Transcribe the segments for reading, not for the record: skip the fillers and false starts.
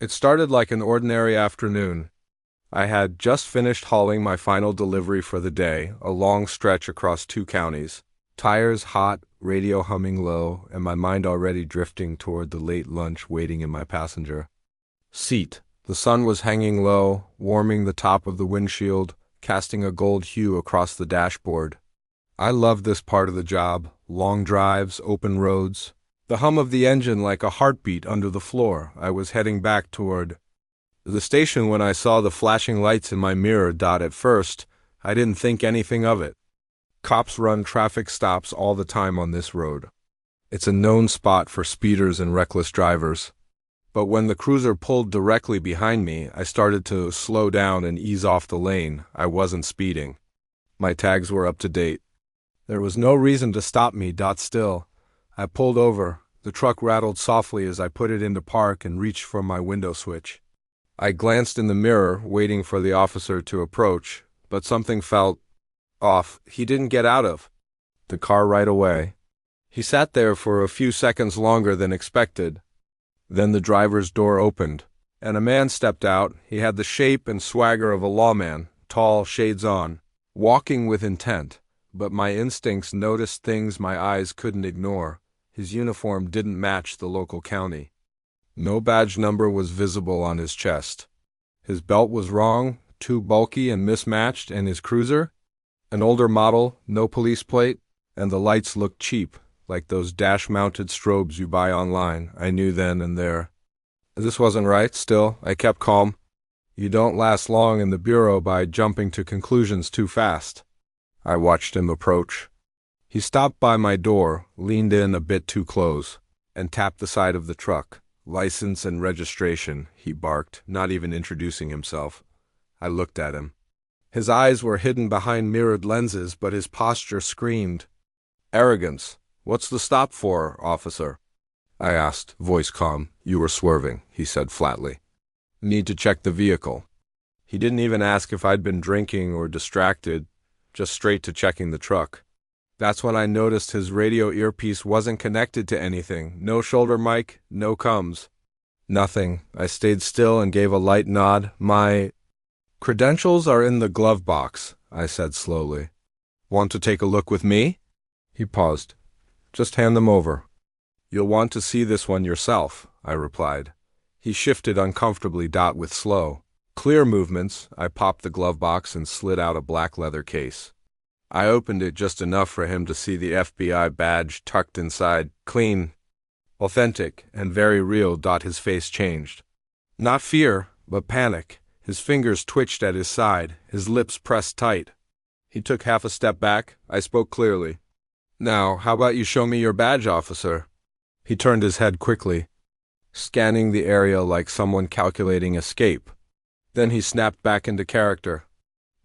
It started like an ordinary afternoon. I had just finished hauling my final delivery for the day, a long stretch across 2 counties. Tires hot, radio humming low, and my mind already drifting toward the late lunch waiting in my passenger seat. The sun was hanging low, warming the top of the windshield, casting a gold hue across the dashboard. I loved this part of the job: long drives, open roads, the hum of the engine like a heartbeat under the floor. I was heading back toward the station when I saw the flashing lights in my mirror. At first, I didn't think anything of it. Cops run traffic stops all the time on this road. It's a known spot for speeders and reckless drivers. But when the cruiser pulled directly behind me, I started to slow down and ease off the lane. I wasn't speeding. My tags were up to date. There was no reason to stop me. Still, I pulled over. The truck rattled softly as I put it into park and reached for my window switch. I glanced in the mirror, waiting for the officer to approach, but something felt off. He didn't get out of the car right away. He sat there for a few seconds longer than expected. Then the driver's door opened, and a man stepped out. He had the shape and swagger of a lawman, tall, shades on, walking with intent. But my instincts noticed things my eyes couldn't ignore. His uniform didn't match the local county. No badge number was visible on his chest. His belt was wrong, too bulky and mismatched, and his cruiser, an older model, no police plate, and the lights looked cheap, like those dash-mounted strobes you buy online. I knew then and there. This wasn't right. Still, I kept calm. You don't last long in the bureau by jumping to conclusions too fast. I watched him approach. He stopped by my door, leaned in a bit too close, and tapped the side of the truck. "License and registration," he barked, not even introducing himself. I looked at him. His eyes were hidden behind mirrored lenses, but his posture screamed arrogance. "What's the stop for, officer?" I asked, voice calm. "You were swerving," he said flatly. "Need to check the vehicle." He didn't even ask if I'd been drinking or distracted, just straight to checking the truck. That's when I noticed his radio earpiece wasn't connected to anything. No shoulder mic, no comms. Nothing. I stayed still and gave a light nod. "My credentials are in the glove box," I said slowly. "Want to take a look with me?" He paused. "Just hand them over." "You'll want to see this one yourself," I replied. He shifted uncomfortably. With slow, clear movements, I popped the glove box and slid out a black leather case. I opened it just enough for him to see the FBI badge tucked inside. Clean, authentic, and very real. His face changed. Not fear, but panic. His fingers twitched at his side, his lips pressed tight. He took half a step back. I spoke clearly. "Now, how about you show me your badge, officer?" He turned his head quickly, scanning the area like someone calculating escape. Then he snapped back into character.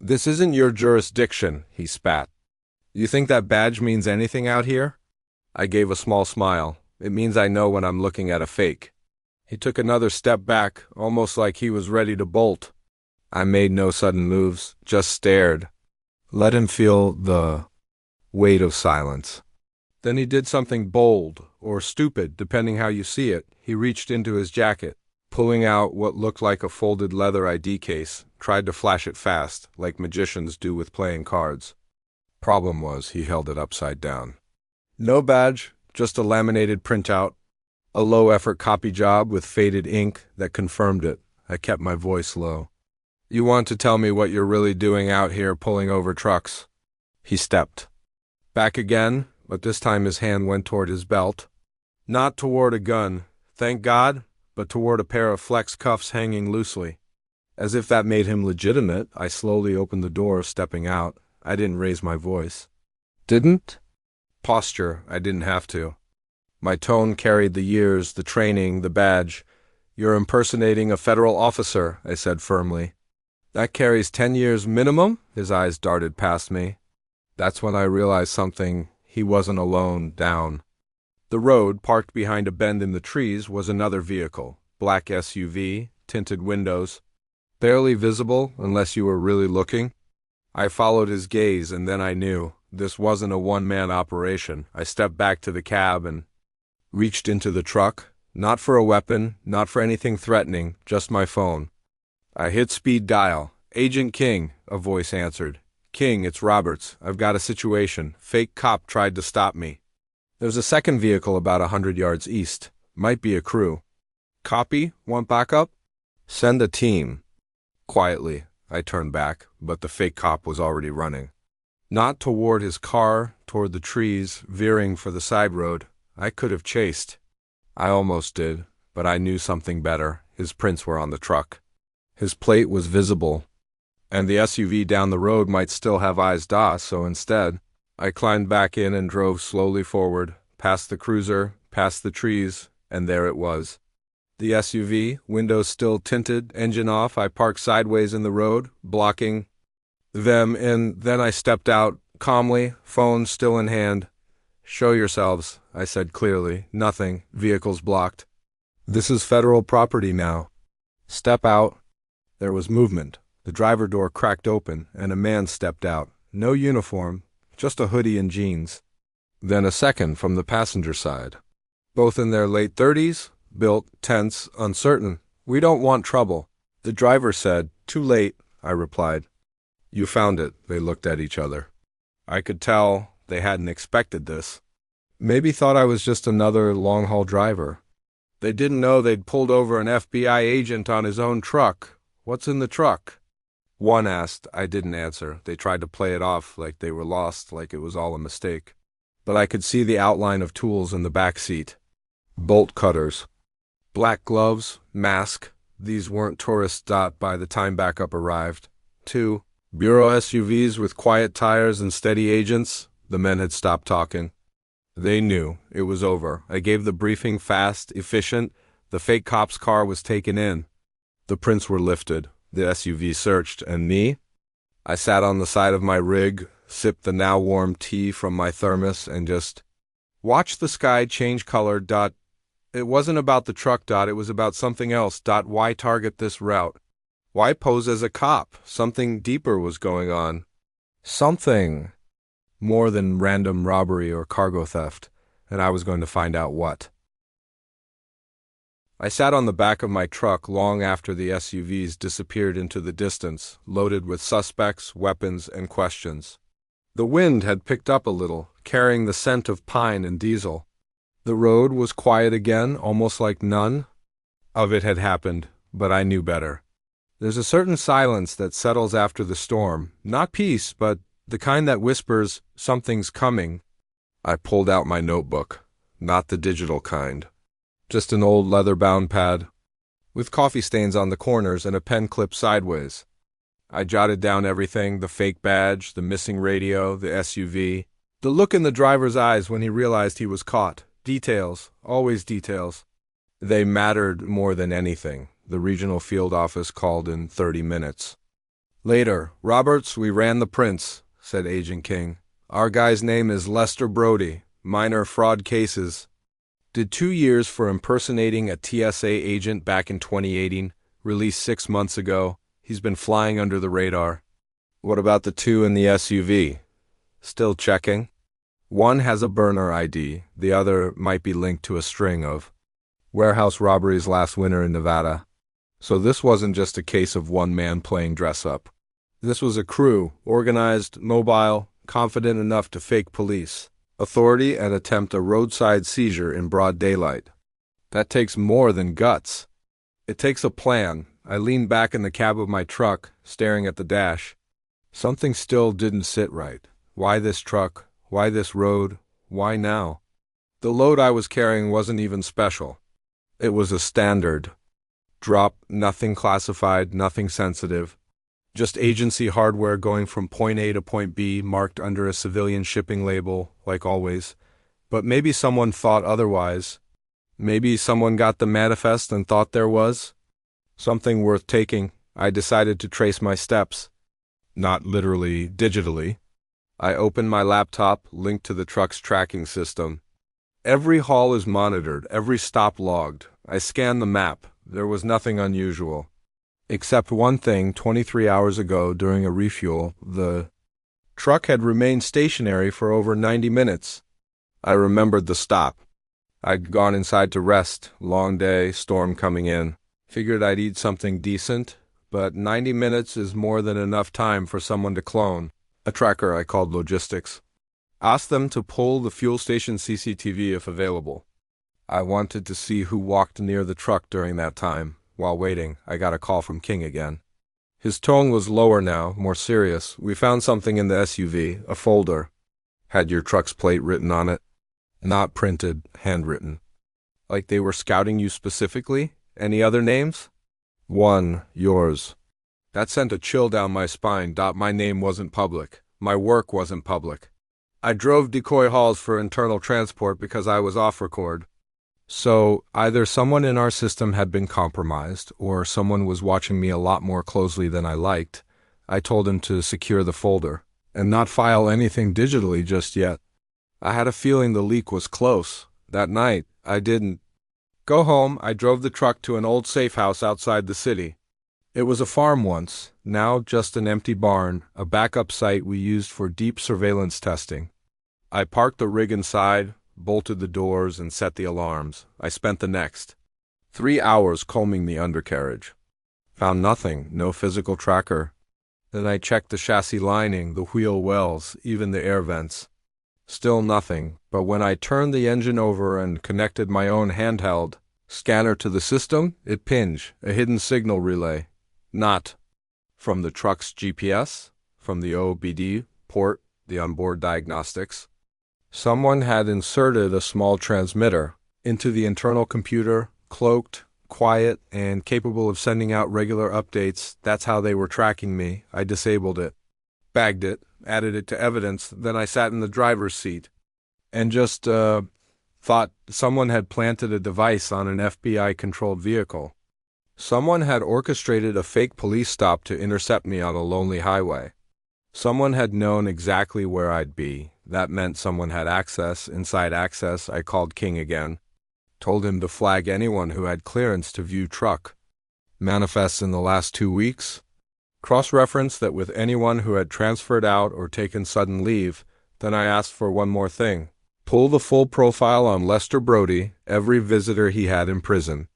"This isn't your jurisdiction," he spat. "You think that badge means anything out here?" I gave a small smile. "It means I know when I'm looking at a fake." He took another step back, almost like he was ready to bolt. I made no sudden moves, just stared. Let him feel the weight of silence. Then he did something bold, or stupid, depending how you see it. He reached into his jacket, pulling out what looked like a folded leather ID case, tried to flash it fast, like magicians do with playing cards. Problem was, he held it upside down. No badge, just a laminated printout, a low-effort copy job with faded ink that confirmed it. I kept my voice low. "You want to tell me what you're really doing out here pulling over trucks?" He stepped back again, but this time his hand went toward his belt. Not toward a gun, thank God, but toward a pair of flex cuffs hanging loosely. As if that made him legitimate, I slowly opened the door, stepping out. I didn't raise my voice. Didn't? Posture, I didn't have to. My tone carried the years, the training, the badge. "You're impersonating a federal officer," I said firmly. "That carries 10 years minimum?" His eyes darted past me. That's when I realized something. He wasn't alone. Down the road, parked behind a bend in the trees, was another vehicle. Black SUV, tinted windows. Barely visible unless you were really looking. I followed his gaze, and then I knew. This wasn't a one-man operation. I stepped back to the cab and reached into the truck. Not for a weapon, not for anything threatening, just my phone. I hit speed dial. Agent King, a voice answered. King, it's Roberts. I've got a situation. Fake cop tried to stop me. There's a second vehicle about 100 yards east. Might be a crew. Copy? Want backup? Send a team. Quietly, I turned back, but the fake cop was already running. Not toward his car, toward the trees, veering for the side road. I could have chased. I almost did, but I knew something better. His prints were on the truck. His plate was visible, and the SUV down the road might still have eyes DOS, so instead, I climbed back in and drove slowly forward, past the cruiser, past the trees, and there it was. The SUV, windows still tinted, engine off. I parked sideways in the road, blocking them, and then I stepped out, calmly, phone still in hand. Show yourselves, I said clearly. Nothing. Vehicles blocked. This is federal property now. Step out. There was movement. The driver door cracked open, and a man stepped out. No uniform, just a hoodie and jeans. Then a second from the passenger side. Both in their late 30s, built, tense, uncertain. We don't want trouble. The driver said, Too late, I replied. You found it. They looked at each other. I could tell they hadn't expected this. Maybe thought I was just another long-haul driver. They didn't know they'd pulled over an FBI agent on his own truck. What's in the truck? One asked. I didn't answer. They tried to play it off like they were lost, like it was all a mistake. But I could see the outline of tools in the back seat. Bolt cutters. Black gloves, mask. These weren't tourists. By the time backup arrived. 2. Bureau SUVs with quiet tires and steady agents. The men had stopped talking. They knew. It was over. I gave the briefing fast, efficient. The fake cop's car was taken in. The prints were lifted. The SUV searched. And me? I sat on the side of my rig, sipped the now warm tea from my thermos, and just watched the sky change color. It wasn't about the truck. It was about something else. Why target this route? Why pose as a cop? Something deeper was going on. Something more than random robbery or cargo theft, and I was going to find out what. I sat on the back of my truck long after the SUVs disappeared into the distance, loaded with suspects, weapons, and questions. The wind had picked up a little, carrying the scent of pine and diesel. The road was quiet again, almost like none of it had happened, but I knew better. There's a certain silence that settles after the storm, not peace, but the kind that whispers, something's coming. I pulled out my notebook, not the digital kind. Just an old leather-bound pad, with coffee stains on the corners and a pen clipped sideways. I jotted down everything, the fake badge, the missing radio, the SUV, the look in the driver's eyes when he realized he was caught. Details, always details. They mattered more than anything. The regional field office called in 30 minutes. Later, Roberts, we ran the prints, said Agent King. Our guy's name is Lester Brody. Minor fraud cases. Did 2 years for impersonating a TSA agent back in 2018, released 6 months ago. He's been flying under the radar. What about the 2 in the SUV? Still checking. One has a burner ID. The other might be linked to a string of warehouse robberies last winter in Nevada. So this wasn't just a case of one man playing dress-up. This was a crew, organized, mobile, confident enough to fake police, authority, and attempt a roadside seizure in broad daylight. That takes more than guts. It takes a plan. I leaned back in the cab of my truck, staring at the dash. Something still didn't sit right. Why this truck? Why this road? Why now? The load I was carrying wasn't even special. It was a standard. Drop, nothing classified, nothing sensitive. Just agency hardware going from point A to point B, marked under a civilian shipping label, like always. But maybe someone thought otherwise. Maybe someone got the manifest and thought there was something worth taking. I decided to trace my steps. Not literally, digitally. I opened my laptop, linked to the truck's tracking system. Every haul is monitored, every stop logged. I scanned the map. There was nothing unusual. Except one thing. 23 hours ago, during a refuel, the truck had remained stationary for over 90 minutes. I remembered the stop. I'd gone inside to rest, long day, storm coming in. Figured I'd eat something decent, but 90 minutes is more than enough time for someone to clone a tracker I called logistics. Asked them to pull the fuel station CCTV if available. I wanted to see who walked near the truck during that time. While waiting, I got a call from King again. His tone was lower now, more serious. We found something in the SUV, a folder. Had your truck's plate written on it. Not printed, handwritten. Like they were scouting you specifically? Any other names? One, yours. That sent a chill down my spine. My name wasn't public. My work wasn't public. I drove decoy hauls for internal transport because I was off record. So either someone in our system had been compromised, or someone was watching me a lot more closely than I liked. I told him to secure the folder, and not file anything digitally just yet. I had a feeling the leak was close. That night, I didn't go home. I drove the truck to an old safe house outside the city. It was a farm once, now just an empty barn, a backup site we used for deep surveillance testing. I parked the rig inside, bolted the doors, and set the alarms. I spent the next 3 hours combing the undercarriage. Found nothing, no physical tracker. Then I checked the chassis lining, the wheel wells, even the air vents. Still nothing, but when I turned the engine over and connected my own handheld scanner to the system, it pinged, a hidden signal relay. Not from the truck's GPS, from the OBD port, the onboard diagnostics. Someone had inserted a small transmitter into the internal computer, cloaked, quiet, and capable of sending out regular updates. That's how they were tracking me. I disabled it, bagged it, added it to evidence, then I sat in the driver's seat and just thought someone had planted a device on an FBI-controlled vehicle. Someone had orchestrated a fake police stop to intercept me on a lonely highway. Someone had known exactly where I'd be. That meant someone had access, inside access. I called King again. Told him to flag anyone who had clearance to view truck. Manifests in the last 2 weeks. Cross-reference that with anyone who had transferred out or taken sudden leave. Then I asked for one more thing. Pull the full profile on Lester Brody, every visitor he had in prison.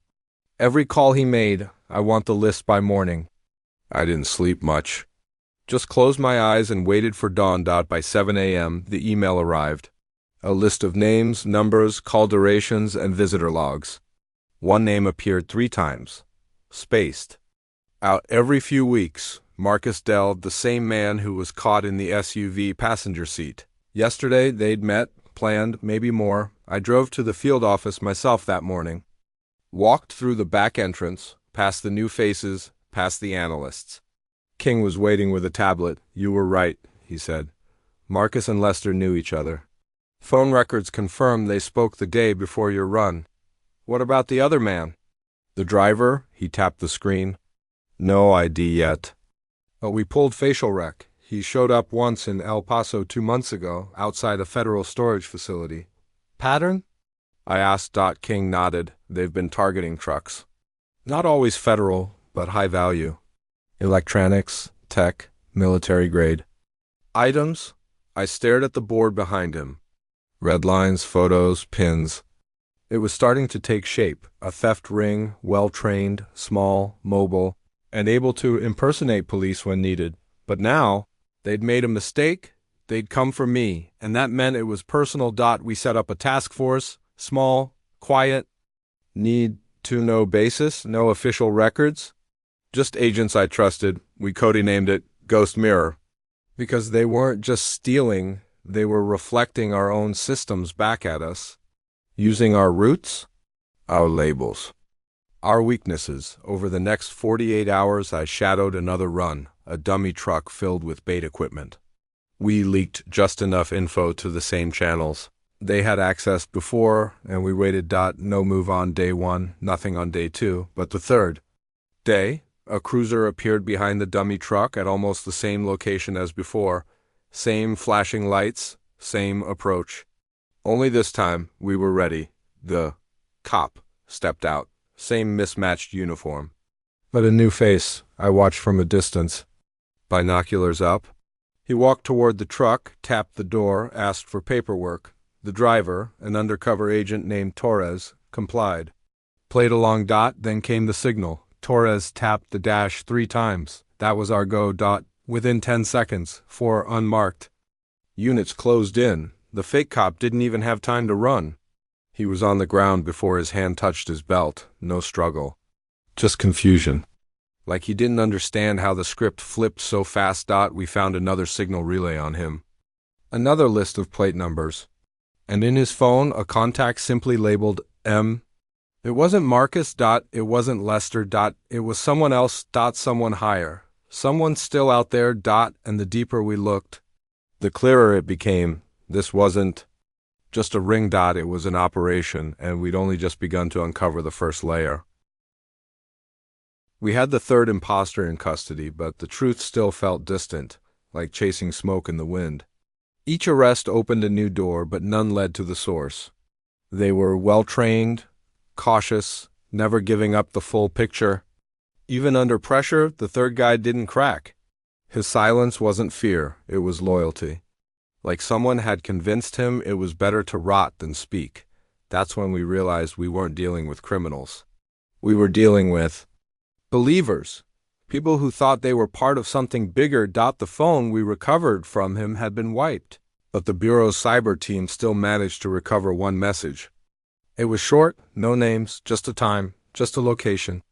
Every call he made. I want the list by morning. I didn't sleep much. Just closed my eyes and waited for dawn. By 7 a.m., the email arrived. A list of names, numbers, call durations, and visitor logs. One name appeared 3 times. Spaced. Out every few weeks, Marcus Dell, the same man who was caught in the SUV passenger seat. Yesterday, they'd met, planned, maybe more. I drove to the field office myself that morning. Walked through the back entrance, past the new faces, past the analysts. King was waiting with a tablet. You were right, he said. Marcus and Lester knew each other. Phone records confirmed they spoke the day before your run. What about the other man? The driver? He tapped the screen. No ID yet. But we pulled facial rec. He showed up once in El Paso 2 months ago, outside a federal storage facility. Pattern? I asked. King nodded. They've been targeting trucks. Not always federal, but high value. Electronics, tech, military grade. Items? I stared at the board behind him. Red lines, photos, pins. It was starting to take shape. A theft ring, well-trained, small, mobile, and able to impersonate police when needed. But now, they'd made a mistake, they'd come for me, and that meant it was personal. We set up a task force, small, quiet, need to know basis, no official records. Just agents I trusted. We codenamed it Ghost Mirror. Because they weren't just stealing, they were reflecting our own systems back at us. Using our roots, our labels, our weaknesses. Over the next 48 hours, I shadowed another run, a dummy truck filled with bait equipment. We leaked just enough info to the same channels. They had access before, and we waited. No move on day 1, nothing on day 2, but the 3rd day, a cruiser appeared behind the dummy truck at almost the same location as before. Same flashing lights, same approach. Only this time, we were ready. The cop stepped out. Same mismatched uniform. But a new face. I watched from a distance. Binoculars up. He walked toward the truck, tapped the door, asked for paperwork. The driver, an undercover agent named Torres, complied. Played along. Then came the signal. Torres tapped the dash 3 times. That was our go. Within 10 seconds, 4 unmarked units closed in. The fake cop didn't even have time to run. He was on the ground before his hand touched his belt. No struggle. Just confusion. Like he didn't understand how the script flipped so fast. We found another signal relay on him. Another list of plate numbers. And in his phone, a contact simply labeled M. It wasn't Marcus. It wasn't Lester. It was someone else. Someone higher. Someone still out there. And the deeper we looked, the clearer it became. This wasn't just a ring. It was an operation, and we'd only just begun to uncover the first layer. We had the third imposter in custody, but the truth still felt distant, like chasing smoke in the wind. Each arrest opened a new door, but none led to the source. They were well-trained, cautious, never giving up the full picture. Even under pressure, the third guy didn't crack. His silence wasn't fear, it was loyalty. Like someone had convinced him it was better to rot than speak. That's when we realized we weren't dealing with criminals. We were dealing with believers. People who thought they were part of something bigger. The phone we recovered from him had been wiped, but the Bureau's cyber team still managed to recover one message. It was short, no names, just a time, just a location,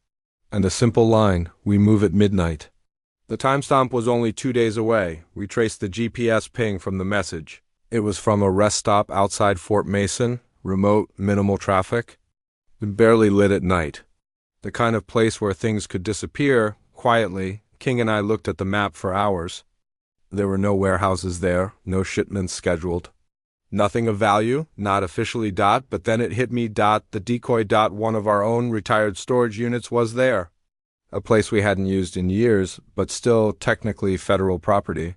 and a simple line: we move at midnight. The timestamp was only 2 days away. We traced the GPS ping from the message. It was from a rest stop outside Fort Mason, remote, minimal traffic, and barely lit at night. The kind of place where things could disappear quietly. King and I looked at the map for hours. There were no warehouses there, no shipments scheduled. Nothing of value, not officially. But then it hit me. The decoy. One of our own retired storage units was there. A place we hadn't used in years, but still technically federal property.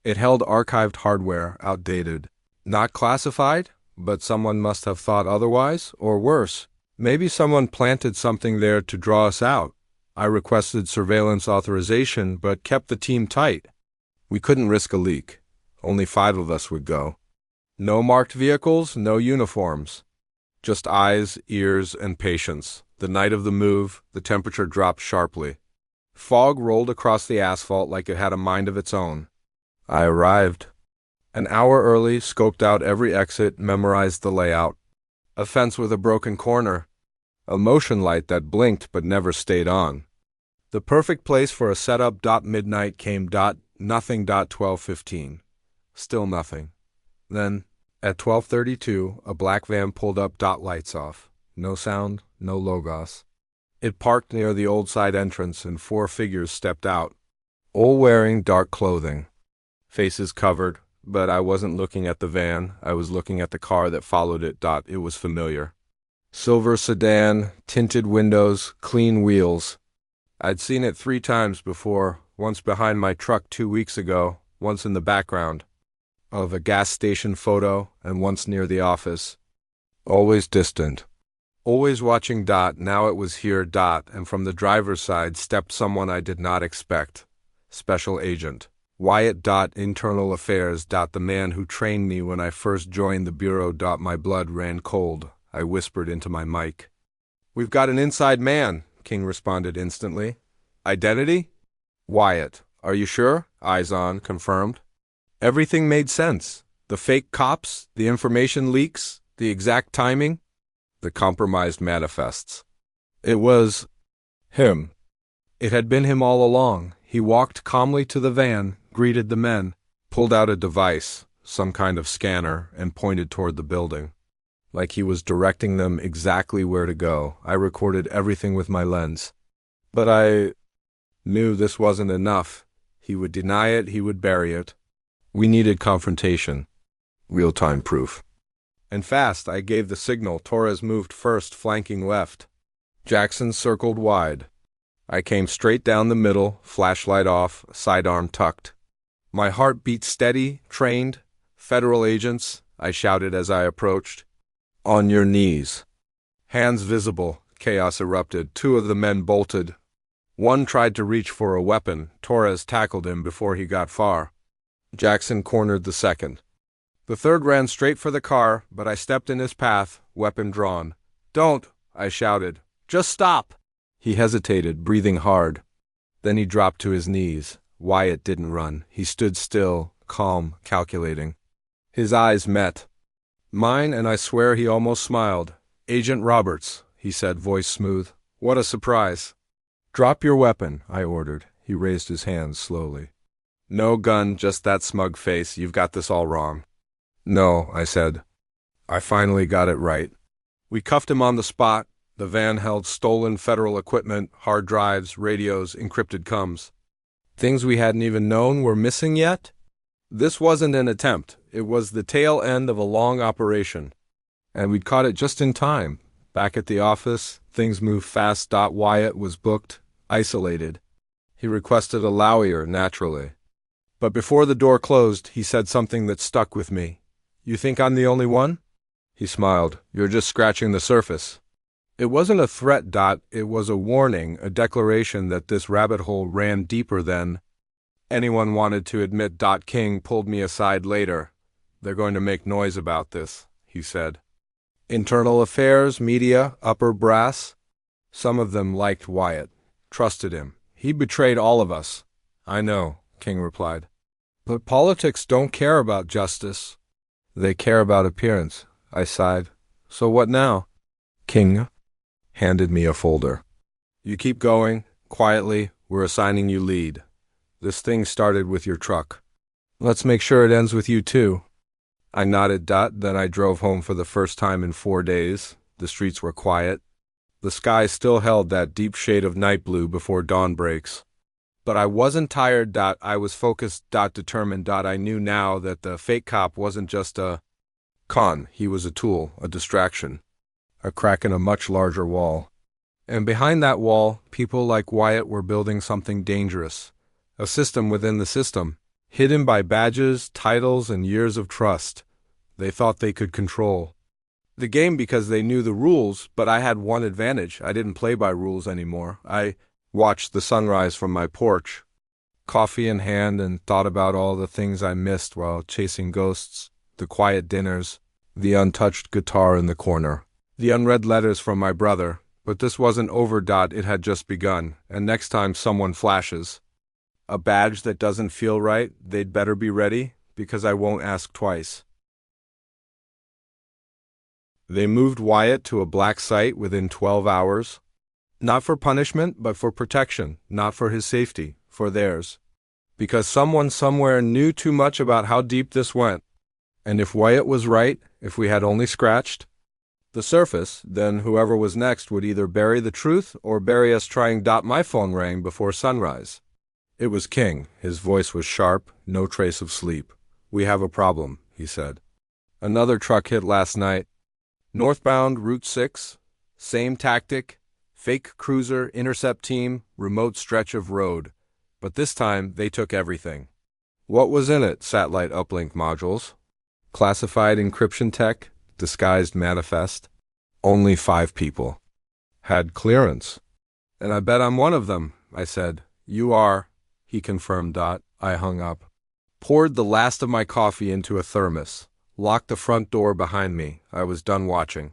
It held archived hardware, outdated. Not classified, but someone must have thought otherwise, or worse. Maybe someone planted something there to draw us out. I requested surveillance authorization, but kept the team tight. We couldn't risk a leak. Only 5 of us would go. No marked vehicles, no uniforms. Just eyes, ears, and patience. The night of the move, the temperature dropped sharply. Fog rolled across the asphalt like it had a mind of its own. I arrived. An hour early, scoped out every exit, memorized the layout. A fence with a broken corner. A motion light that blinked but never stayed on. The perfect place for a setup. Midnight came. Nothing. 12:15. Still nothing. Then, at 12:32, a black van pulled up. Lights off. No sound, no logos. It parked near the old side entrance and 4 figures stepped out, all wearing dark clothing. Faces covered, but I wasn't looking at the van, I was looking at the car that followed it. It was familiar. Silver sedan, tinted windows, clean wheels. I'd seen it 3 times before, once behind my truck 2 weeks ago, once in the background of a gas station photo, and once near the office. Always distant. Always watching. Now it was here. And from the driver's side stepped someone I did not expect. Special Agent Wyatt. Internal Affairs. The man who trained me when I first joined the Bureau. My blood ran cold. I whispered into my mic. "We've got an inside man," King responded instantly. "Identity?" "Wyatt. Are you sure?" Eyes on, confirmed. Everything made sense. The fake cops, the information leaks, the exact timing. The compromised manifests. It was him. It had been him all along. He walked calmly to the van, greeted the men, pulled out a device, some kind of scanner, and pointed toward the building. Like he was directing them exactly where to go. I recorded everything with my lens. But I knew this wasn't enough. He would deny it, he would bury it. We needed confrontation. Real-time proof. And fast. I gave the signal. Torres moved first, flanking left. Jackson circled wide. I came straight down the middle, flashlight off, sidearm tucked. My heart beat steady, trained. "Federal agents," I shouted as I approached. "On your knees." Hands visible. Chaos erupted. 2 of the men bolted. One tried to reach for a weapon. Torres tackled him before he got far. Jackson cornered the second. The third ran straight for the car, but I stepped in his path, weapon drawn. "Don't!" I shouted. "Just stop!" He hesitated, breathing hard. Then he dropped to his knees. Wyatt didn't run. He stood still, calm, calculating. His eyes met mine, and I swear he almost smiled. "Agent Roberts," he said, voice smooth. "What a surprise." "Drop your weapon," I ordered. He raised his hands slowly. "No gun, just that smug face. You've got this all wrong." "No," I said. I finally got it right. We cuffed him on the spot. The van held stolen federal equipment, hard drives, radios, encrypted comms. Things we hadn't even known were missing yet? This wasn't an attempt. It was the tail end of a long operation. And we'd caught it just in time. Back at the office, things moved fast. Wyatt was booked, isolated. He requested a lowier, naturally. But before the door closed, he said something that stuck with me. "You think I'm the only one?" He smiled. "You're just scratching the surface." It wasn't a threat, it was a warning, a declaration that this rabbit hole ran deeper than anyone wanted to admit. King pulled me aside later. "They're going to make noise about this," he said. "Internal affairs, media, upper brass." Some of them liked Wyatt, trusted him. "He betrayed all of us." "I know," King replied. "But politics don't care about justice. They care about appearance." I sighed. "So what now?" King handed me a folder. "You keep going, quietly. We're assigning you lead. This thing started with your truck. Let's make sure it ends with you too." I nodded. Then I drove home for the first time in 4 days. The streets were quiet. The sky still held that deep shade of night blue before dawn breaks. But I wasn't tired. I was focused. Determined. I knew now that the fake cop wasn't just a con. He was a tool, a distraction. A crack in a much larger wall. And behind that wall, people like Wyatt were building something dangerous. A system within the system, hidden by badges, titles, and years of trust. They thought they could control the game because they knew the rules, but I had one advantage. I didn't play by rules anymore. I watched the sunrise from my porch, coffee in hand, and thought about all the things I missed while chasing ghosts, the quiet dinners, the untouched guitar in the corner. The unread letters from my brother, but this wasn't over. It had just begun, and next time someone flashes a badge that doesn't feel right, they'd better be ready, because I won't ask twice. They moved Wyatt to a black site within 12 hours. Not for punishment, but for protection, not for his safety, for theirs. Because someone somewhere knew too much about how deep this went. And if Wyatt was right, if we had only scratched the surface, then whoever was next would either bury the truth or bury us trying. My phone rang before sunrise. It was King. His voice was sharp, no trace of sleep. "We have a problem," he said. "Another truck hit last night. Northbound Route 6. Same tactic. Fake cruiser, intercept team, remote stretch of road. But this time, they took everything." "What was in it?" "Satellite uplink modules. Classified encryption tech. Disguised manifest. Only 5 people had clearance." "And I bet I'm one of them," I said. "You are," he confirmed. I hung up. Poured the last of my coffee into a thermos. Locked the front door behind me. I was done watching.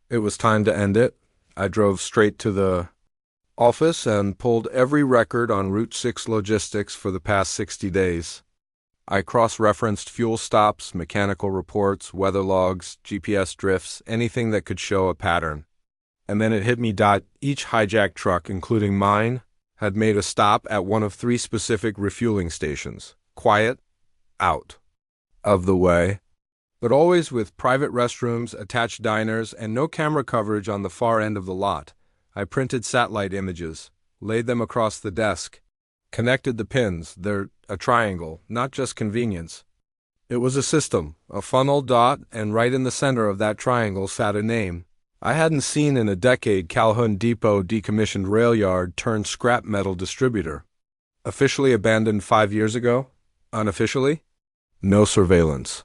It was time to end it. I drove straight to the office and pulled every record on Route 6 logistics for the past 60 days. I cross-referenced fuel stops, mechanical reports, weather logs, GPS drifts, anything that could show a pattern. And then it hit me. Each hijack truck, including mine, had made a stop at one of 3 specific refueling stations. Quiet, out of the way, but always with private restrooms, attached diners, and no camera coverage on the far end of the lot. I printed satellite images, laid them across the desk, connected the pins. They're a triangle, not just convenience. It was a system, a funnel. And right in the center of that triangle sat a name I hadn't seen in a decade. Calhoun Depot decommissioned rail yard turned scrap metal distributor. Officially abandoned 5 years ago. Unofficially? No surveillance.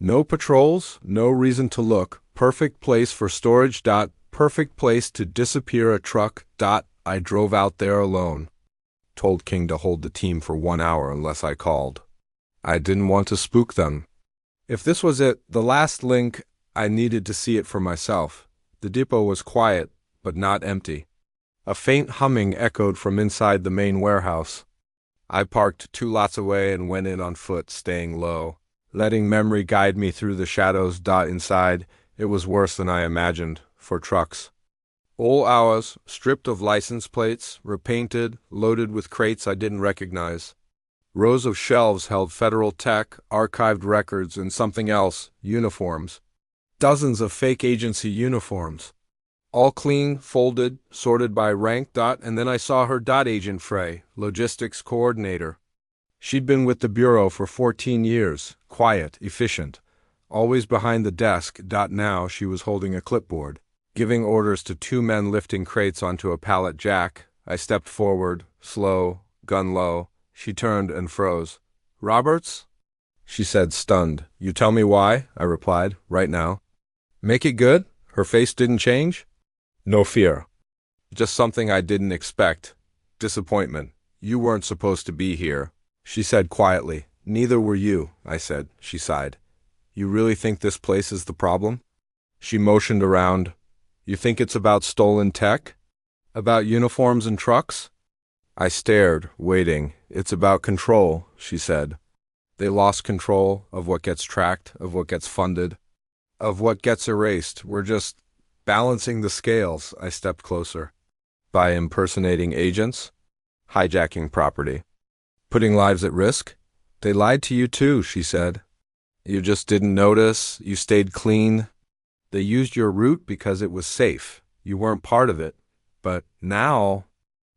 No patrols, no reason to look. Perfect place for storage. Perfect place to disappear a truck. I drove out there alone. Told King to hold the team for 1 hour unless I called. I didn't want to spook them. If this was it, the last link, I needed to see it for myself. The depot was quiet, but not empty. A faint humming echoed from inside the main warehouse. I parked 2 lots away and went in on foot, staying low, letting memory guide me through the shadows. Inside, it was worse than I imagined, for trucks. All hours, stripped of license plates, repainted, loaded with crates I didn't recognize. Rows of shelves held federal tech, archived records, and something else, uniforms. Dozens of fake agency uniforms. All clean, folded, sorted by rank. And then I saw her. Agent Frey, logistics coordinator. She'd been with the Bureau for 14 years, quiet, efficient, always behind the desk. Now she was holding a clipboard, giving orders to 2 men lifting crates onto a pallet jack. I stepped forward, slow, gun low. She turned and froze. "Roberts?" she said, stunned. "You tell me why," I replied, "right now." "Make it good?" Her face didn't change. "No fear. Just something I didn't expect. Disappointment. You weren't supposed to be here," she said quietly. "Neither were you," I said. She sighed. "You really think this place is the problem?" She motioned around. "You think it's about stolen tech? About uniforms and trucks?" I stared, waiting. "It's about control," she said. "They lost control of what gets tracked, of what gets funded, of what gets erased. We're just balancing the scales." I stepped closer. "By impersonating agents? Hijacking property? Putting lives at risk? They lied to you too," she said. "You just didn't notice. You stayed clean. They used your route because it was safe. You weren't part of it. But now—"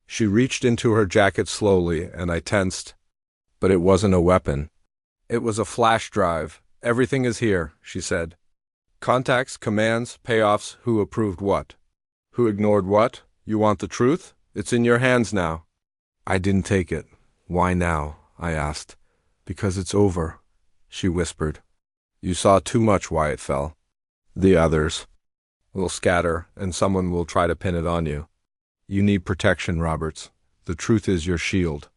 She reached into her jacket slowly, and I tensed. But it wasn't a weapon. It was a flash drive. "Everything is here," she said. "Contacts, commands, payoffs, who approved what? Who ignored what? You want the truth? It's in your hands now." I didn't take it. "Why now?" I asked. "Because it's over," she whispered. "You saw too much," Wyatt fell. "The others will scatter, and someone will try to pin it on you. You need protection, Roberts. The truth is your shield."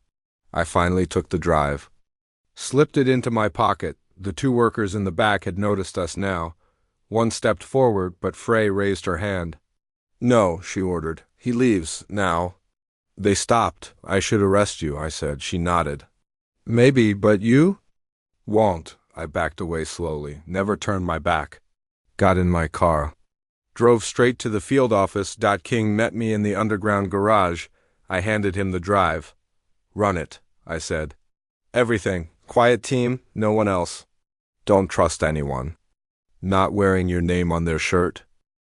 I finally took the drive. Slipped it into my pocket. The 2 workers in the back had noticed us now. One stepped forward, but Frey raised her hand. "No," she ordered. "He leaves, now." "They stopped. I should arrest you," I said. She nodded. "Maybe, but you?" "Won't." I backed away slowly, never turned my back. Got in my car. Drove straight to the field office. King met me in the underground garage. I handed him the drive. "Run it," I said. "Everything. Quiet team, no one else. Don't trust anyone. Not wearing your name on their shirt."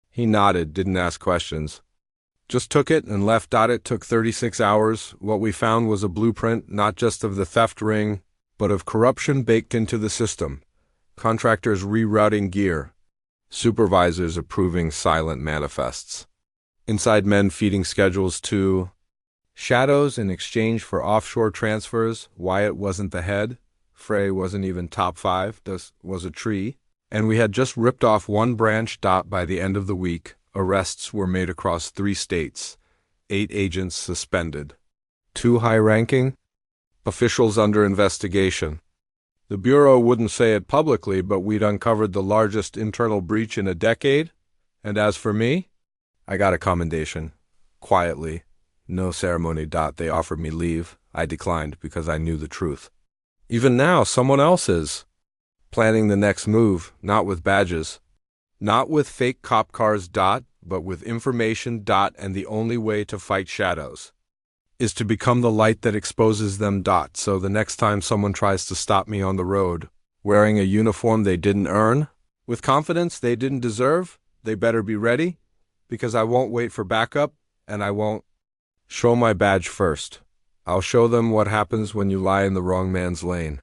He nodded, didn't ask questions. Just took it and left. It took 36 hours. What we found was a blueprint, not just of the theft ring, but of corruption baked into the system. Contractors rerouting gear. Supervisors approving silent manifests. Inside men feeding schedules to shadows in exchange for offshore transfers. Wyatt wasn't the head. Frey wasn't even top 5. Was a tree. And we had just ripped off 1 branch. By the end of the week, arrests were made across 3 states. 8 agents suspended. 2 high-ranking officials under investigation. The Bureau wouldn't say it publicly, but we'd uncovered the largest internal breach in a decade. And as for me, I got a commendation. Quietly. No ceremony. They offered me leave. I declined because I knew the truth. Even now, someone else is planning the next move, not with badges. Not with fake cop cars. But with information. And the only way to fight shadows is to become the light that exposes them. So the next time someone tries to stop me on the road, wearing a uniform they didn't earn, with confidence they didn't deserve, they better be ready, because I won't wait for backup, and I won't show my badge first. I'll show them what happens when you lie in the wrong man's lane.